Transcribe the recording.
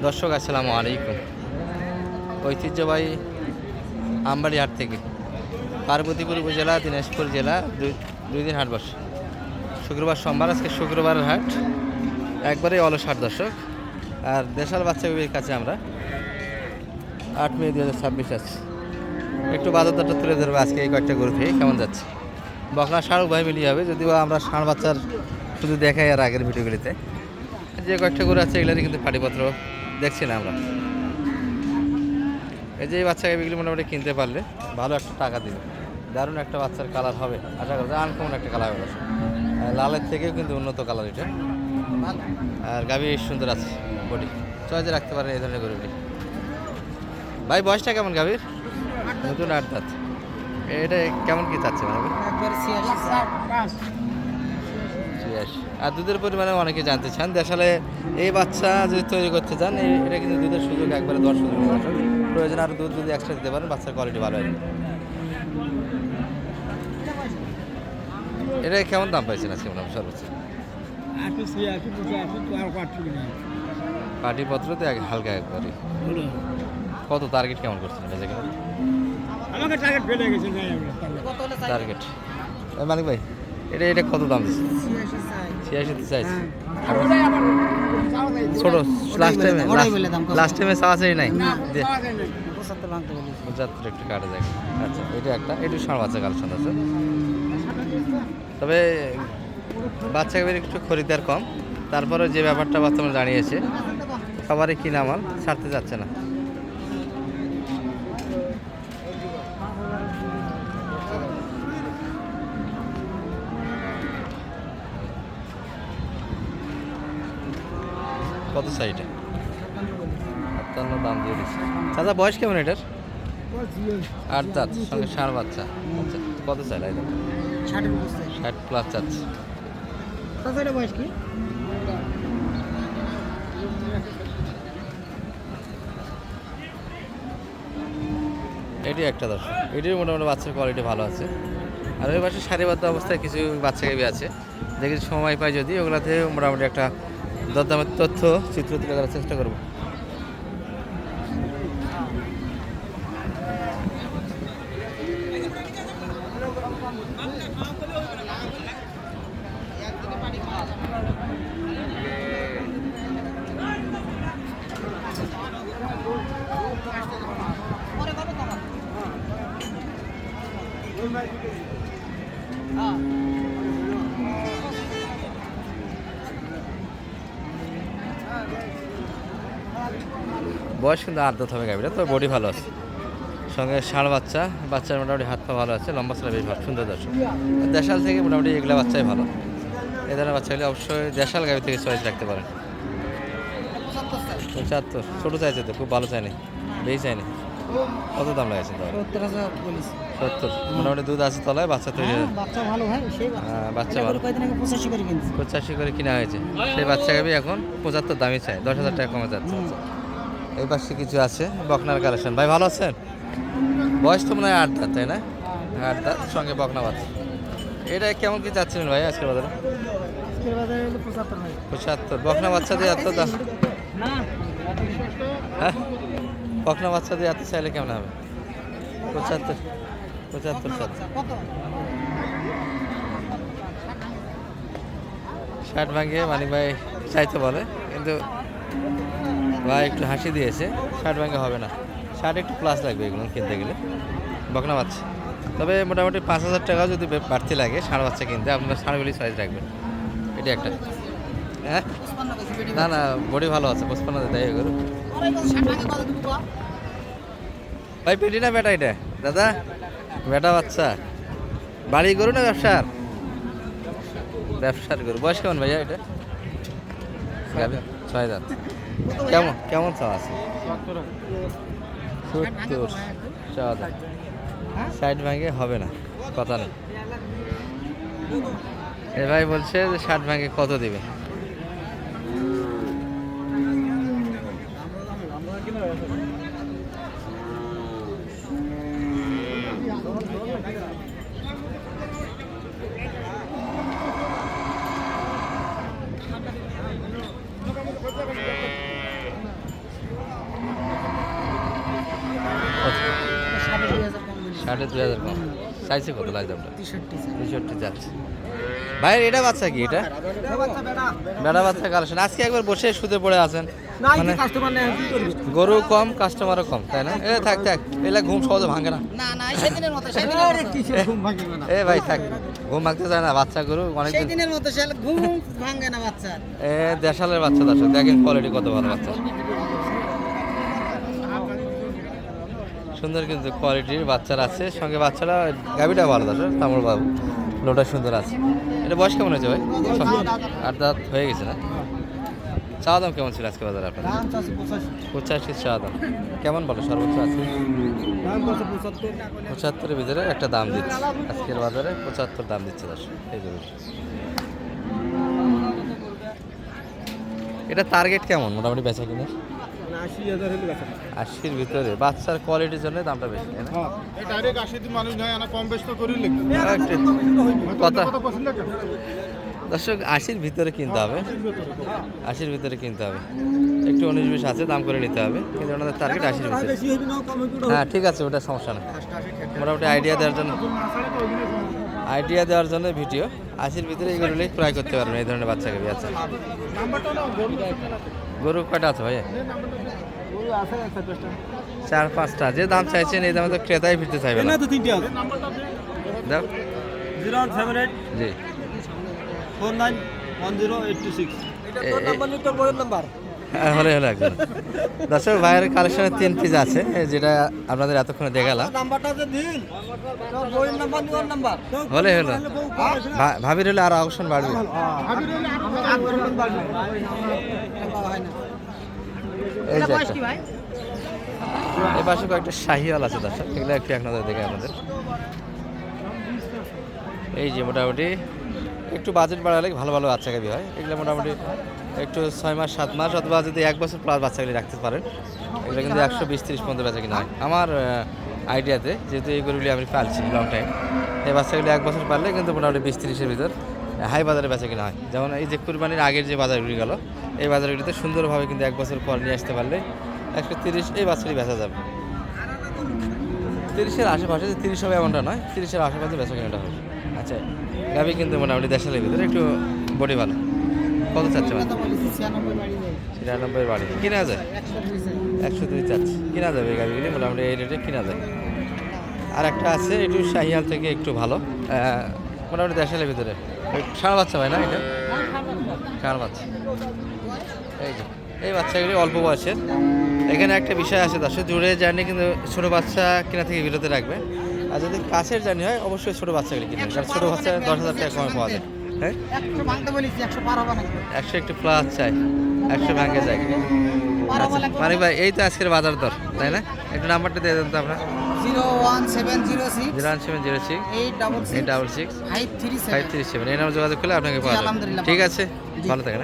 দর্শক আসসালামু আলাইকুম। ঐতিহ্যবাহী আমবাড়ি হাট থেকে পার্বতীপুর উপজেলা দিনাজপুর জেলা দুই দিন হাট বসে। শুক্রবার সোমবার, আজকে শুক্রবারের হাট, একবারেই অলস হাট দর্শক। আর দেশাল বাচ্চা বিবির কাছে আমরা 8 মে 2026 আছে। একটু বাজার দরটা তুলে ধরবো আজকে এই কয়েকটা গরু থেকে কেমন যাচ্ছে। বকনা ষাঁড় উভয় মিলিয়ে হবে, যদিও আমরা ষাঁড় বাচ্চার শুধু দেখাই আর আগের ভিডিওগুলিতে যে কয়েকটা গরু আছে এগুলোরই কিন্তু পাটিপত্র দেখছি না আমরা। এই যে এই বাচ্চা গাভিগুলি মোটামুটি কিনতে পারলে ভালো একটা টাকা দিবে। দারুণ একটা বাচ্চার কালার হবে, আশা করছি আনকমন একটা কালার হবে। লালের থেকেও কিন্তু উন্নত কালার এটা। আর গাভি সুন্দর আছে, বডি চয়েসে রাখতে পারেন এই ধরনের গরুগুলি। ভাই বয়সটা কেমন গাভির? নতুন 8 দাঁত। এটা কেমন কি চাচ্ছে মানে? আর দুধের পরিমাণে অনেকে জানতে চান। আসলে এই বাচ্চা যদি তৈরি করতে চান, এটা কিন্তু দুধের সুযোগ একবারে 10 প্রয়োজন। আর দুধ যদি এক্সট্রা দিতে পারেন, বাচ্চার কোয়ালিটি ভালো হয়। এটা কেমন দাম পাইছেন আজকে সর্বোচ্চ? পাটিপত্র তো হালকা একবারে। কত টার্গেট কেমন করছেন? আমাকে টার্গেট ফেলে গেছে। টার্গেট মালিক ভাই, এটা কত দাম দিচ্ছে? 86 চাইছে। ছোট লাস্ট টাইমে চাওয়াচাই নাই, 75 একটু কাটা যায়। আচ্ছা, এটা একটা একটু ষাঁড় বাচ্চা কালেকশন আছে, তবে বাচ্চা একটু খরিদার কম। তারপরে যে ব্যাপারটা বর্তমানে দাঁড়িয়েছে, সবারই কিনা মাল ছাড়তে যাচ্ছে না। কত সাইডে? 57 দাম দিয়ে দিচ্ছে। দাদা বয়স কেমন এটার? 8 দাঁত, সঙ্গে ষাঁড় বাচ্চা। আচ্ছা, কত চাই? 60 প্লাস চাচ্ছে। বয়স কি? এটি একটা দর্শক, এটির মোটামুটি বাচ্চার কোয়ালিটি ভালো আছে। আর ওই পাশে সারিবদ্ধ অবস্থায় কিছু বাচ্চা গাভি আছে, দেখি সময় পাই যদি ওগুলাতে মোটামুটি একটা দরদামের তথ্য চিত্র তুলে ধরার চেষ্টা করব। বয়স কিন্তু 8 দাঁত হবে গাভীরা, তবে বডি ভালো আছে। সঙ্গে ষাঁড় বাচ্চা, বাচ্চার মোটামুটি হাত পা ভালো আছে, লম্বা চলা বেশ ভালো, সুন্দর দর্শক। দেশাল থেকে মোটামুটি এগুলো বাচ্চাই ভালো। এ ধরনের বাচ্চা হলে অবশ্যই দেশাল গাভী থেকে চয়েস রাখতে পারেন। 75 ছোটো চাইছে তো, খুব ভালো চাইনি, বেশি চাইনি। কত দাম লাগাইছেন? 70। মোটামুটি দুধ আছে তলায়, বাচ্চা তৈরি। বাচ্চা ভালো ভাই, সেই বাচ্চা ভালো। 85 করে কিনা হয়েছে। সেই বাচ্চা গাভী এখন 75 দামই চাই, 10,000 টাকা কমে যাচ্ছে। এই পাশে কিছু আছে বকনার কালেকশন। ভাই ভালো আছেন? বয়স তো মনে হয় 8 দাঁত, তাই না? 8 দাঁত, সঙ্গে বকনা বাচ্চা। এটা কেমন কি চাচ্ছিলেন ভাই আজকের বাজারে? 75। বকনা বাচ্চা দিয়ে এত দাম? হ্যাঁ, বকনা বাচ্চা দিয়ে এত চাইলে কেমন হবে? 75 চাচ্ছে। 60 ভাঙিয়ে মানিক ভাই চাইতে বলে, কিন্তু ভাই একটু হাসি দিয়েছে। 60 ভাঙে হবে না, 60 একটু প্লাস লাগবে এগুলো কিনতে গেলে। বকনা বাচ্চা তবে মোটামুটি 5,000 টাকাও যদি বাড়তি লাগে ষাঁড় বাচ্চা কিনতে, আপনার ষাঁড়গুলি সাইজ রাখবেন। এটা একটা। হ্যাঁ, না বডি ভালো আছে, 55 দেয় এগুলো। ভাই পেটি না বেটা? এটা দাদা বেটা বাচ্চা, বাড়ি গরু না ব্যবসার? ব্যবসার গরু। বয়স কেমন ভাইয়া এটা? 6 দাঁত। কেমন চাওয়া আছে? 70 চাওয়া দাম। 60 ভাঙে হবে না, কথা নেই। এ ভাই বলছে যে 60 ভাঙে কত দিবে? ষাটে 2000 কম। চাইছে কত লাখ দামটা? 63 63 যাচ্ছে। ভাইয়ের এটা বাচ্চা কি এটা? বেড়া বাচ্চা কালেকশন। আজকে একবার বসে শুতে পড়ে আছেন মানে কাস্টমার নেই কি করবে? গরু কম কাস্টমারও কম, তাই না? এ থাক থাক, এলা ঘুম সহজে ভাঙে না। না না সেদিনের মতো সেদিনের মতো কিসের ঘুম ভাঙবে না? এ ভাই থাক, ঘুম ভাঙতে চায় না বাচ্চা গরু অনেক। সেদিনের মতো সে ঘুম ভাঙে না বাচ্চা। এ দেশালের বাচ্চা দর্শক, দেখেন কোয়ালিটি কত ভালো বাচ্চা, সুন্দর কিন্তু কোয়ালিটির বাচ্চারা আছে। সঙ্গে বাচ্চারা গাভিটা ভালো দর্শক, তামর বাবু লোটা সুন্দর আছে। এটা বয়স কেমন হয়েছে ভাই? 8 দাঁত হয়ে গেছে না? চা দাম কেমন ছিল আজকে বাজারে আপনার? 85 চা দাম কেমন বলো সর্বোচ্চ আছে? 75-এর ভিতরে একটা দাম দিচ্ছে আজকের বাজারে, 75 দাম দিচ্ছে দর্শক এই গরু। এটা টার্গেট কেমন মোটামুটি বেচা কিনে? 80-র ভিতরে। বাচ্চার কোয়ালিটির জন্য দামটা বেশি, তাই না? কথা দর্শক 80-র ভিতরে কিনতে হবে, 80-র ভিতরে কিনতে হবে। একটু 19-20 আছে, দাম করে নিতে হবে, কিন্তু ওনাদের টার্গেট 80-র ভিতরে। হ্যাঁ ঠিক আছে, ওটা সমস্যা না। মোটামুটি আইডিয়া দেওয়ার জন্য ভিডিও 80-র ভিতরে এইগুলো ক্রয় করতে পারবেন এই ধরনের বাচ্চাকে আছে। গরু কয়টা আছে ভাই? 4-5টা। যে দাম চাইছেন এই দামে তো ক্রেতাই ফিরতে চাইবে না। দাও 0178 জি 491086 হলে একজন দর্শক ভাইয়ের কালেকশনে 3 পিস আছে, যেটা আপনাদের এতক্ষণে দেখালাম। হলে ভাবির হলে আর অকশন বাড়বে। এই যে একটা। এই পাশে কয়েকটা শাহিওয়াল আছে দর্শক, এগুলো একটু এক নজরে দেখে আপনাদের। এই যে মোটামুটি একটু বাজেট বাড়ালে ভালো ভালো বাচ্চা গাবি হয়। এগুলো মোটামুটি একটু 6 মাস 7 মাস অথবা যদি 1 বছর প্লাস বাচ্চাগুলি রাখতে পারেন, এগুলো কিন্তু 120-30 পর্যন্ত বেচা কিনা হয় আমার আইডিয়াতে। যেহেতু এই গরুগুলি আমি পালছি লং টাইম, এই বাচ্চাগুলি 1 বছর পারলে কিন্তু মোটামুটি 20-30-এর ভিতর হাই বাজারে বেচা কিনা হয়। যেমন এই যে কুরবানির আগের যে বাজারগুলি গেল, এই বাজারগুলিতে সুন্দরভাবে কিন্তু 1 বছর পর নিয়ে আসতে পারলে 130 এই বাচ্চাটি বেচা যাবে। 30-এর আশেপাশে, 30 হবে এমনটা নয়, 30-এর আশেপাশে বেচা কিনাটা হবে। আচ্ছা গাবি কিন্তু মোটামুটি দেশালের ভিতরে একটু বডি ভালো। কত চাচ্ছে? 96 বাড়ি কিনা যায়, 102 চাচ্ছে কিনা যাবে। এই গাড়িগুলি মোটামুটি এই রেটে কিনা যায়। আর একটা আছে একটু শাহিয়াল থেকে একটু ভালো, মোটামুটি দেশালের ভিতরে। ষাঁড় বাচ্চা হয় না এটা? ষাঁড় বাচ্চা। এই যে এই বাচ্চাগুলি অল্প বয়সের। এখানে একটা বিষয় আছে দর্শক, দূরে জার্নি কিন্তু ছোটো বাচ্চা কেনা থেকে বিরত রাখবে। আর যদি কাছের জার্নি হয় অবশ্যই ছোটো বাচ্চাগুলি কিনবে, কারণ ছোটো বাচ্চা 10,000 টাকা কমে পাওয়া যায়। হ্যাঁ 100 একটু প্লাস চাই, 100 ভাঙে যায়। মানে ভাই এই তো আজকের বাজার দর, তাই না? একটু নাম্বারটা দিয়ে দেন তো আপনার। 01706 01706 866 537 537। এই নাম্বার যোগাযোগ করলে আপনাকে পাওয়া যাবে। ঠিক আছে, ভালো থাকেন।